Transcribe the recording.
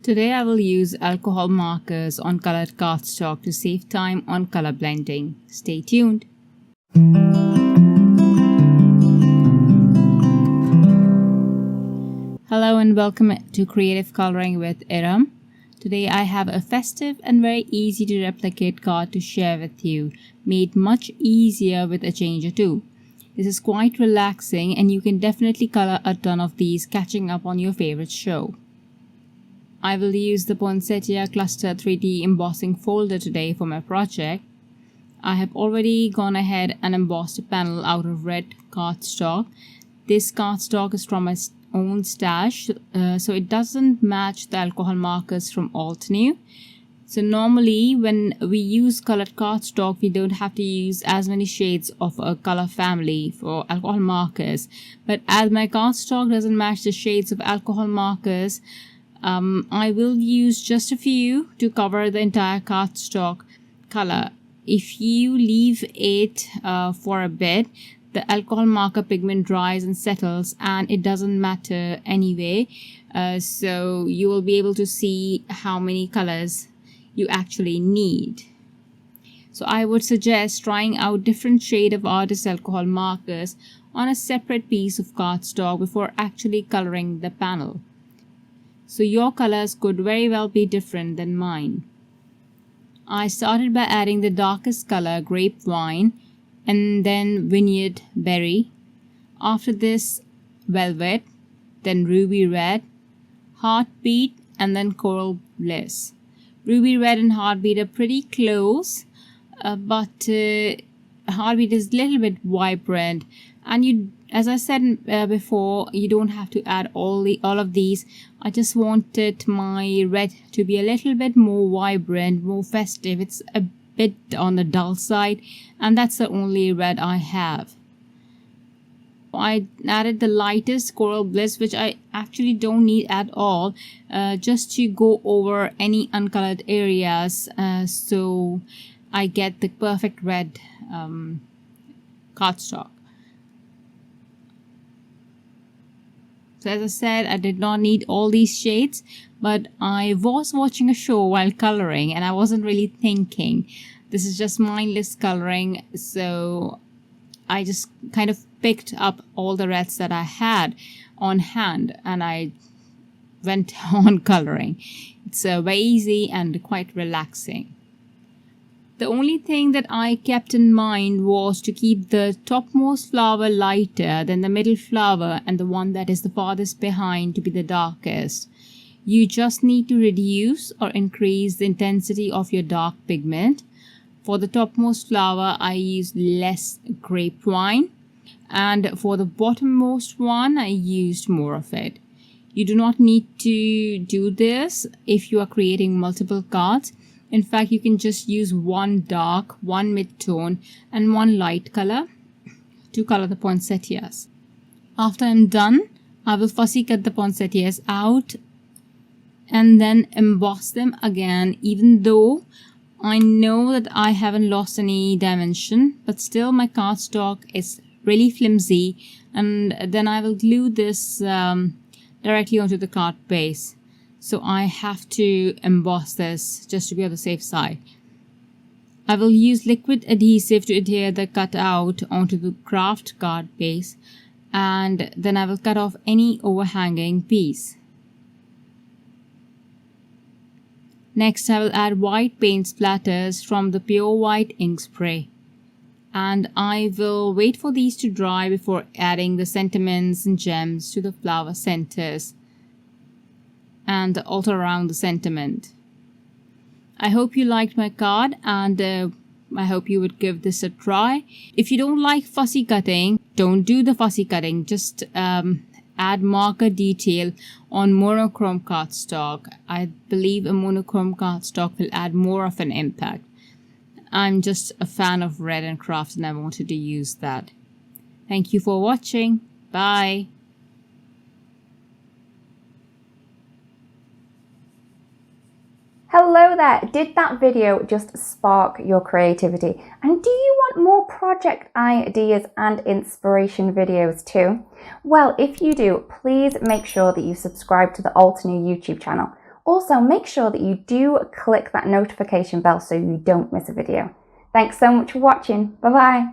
Today I will use alcohol markers on colored cardstock to save time on color blending. Stay tuned. Hello and welcome to Creative Coloring with Iram. Today I have a festive and very easy to replicate card to share with you, made much easier with a change or two. This is quite relaxing and you can definitely color a ton of these catching up on your favorite show. I will use the Poinsettia Cluster 3D embossing folder today for my project. I have already gone ahead and embossed a panel out of red cardstock. This cardstock is from my own stash, so it doesn't match the alcohol markers from Altenew. So normally when we use colored cardstock, we don't have to use as many shades of a color family for alcohol markers. But as my cardstock doesn't match the shades of alcohol markers, I will use just a few to cover the entire cardstock color. If you leave it for a bit, the alcohol marker pigment dries and settles and it doesn't matter anyway. So you will be able to see how many colors you actually need. So I would suggest trying out different shade of artist alcohol markers on a separate piece of cardstock before actually coloring the panel. So your colors could very well be different than mine. I started by adding the darkest color, grapevine, and then vineyard berry. After this, velvet, then ruby red, heartbeat, and then coral bliss. Ruby red and heartbeat are pretty close, but heartbeat is a little bit vibrant, and as I said before, you don't have to add all of these. I just wanted my red to be a little bit more vibrant, more festive. It's a bit on the dull side, and that's the only red I have. I added the lightest coral bliss, which I actually don't need at all, just to go over any uncolored areas, so I get the perfect red cardstock. So as I said, I did not need all these shades, but I was watching a show while coloring and I wasn't really thinking. This is just mindless coloring, so I just kind of picked up all the reds that I had on hand and I went on coloring. It's very easy and quite relaxing. The only thing that I kept in mind was to keep the topmost flower lighter than the middle flower and the one that is the farthest behind to be the darkest. You just need to reduce or increase the intensity of your dark pigment. For the topmost flower, I used less grapevine, and for the bottommost one, I used more of it. You do not need to do this if you are creating multiple cards. In fact, you can just use one dark, one mid-tone, and one light color to color the poinsettias. After I'm done, I will fussy cut the poinsettias out and then emboss them again, even though I know that I haven't lost any dimension, but still my cardstock is really flimsy, and then I will glue this directly onto the card base. So I have to emboss this just to be on the safe side. I will use liquid adhesive to adhere the cutout onto the craft card base, and then I will cut off any overhanging piece. Next, I will add white paint splatters from the pure white ink spray. And I will wait for these to dry before adding the sentiments and gems to the flower centers and all around the sentiment. I hope you liked my card, and I hope you would give this a try. If you don't like fussy cutting, don't do the fussy cutting. Just add marker detail on monochrome cardstock. I believe a monochrome cardstock will add more of an impact. I'm just a fan of red and craft and I wanted to use that. Thank you for watching. Bye. Hello there! Did that video just spark your creativity? And do you want more project ideas and inspiration videos too? Well, if you do, please make sure that you subscribe to the Altenew YouTube channel. Also, make sure that you do click that notification bell so you don't miss a video. Thanks so much for watching. Bye bye.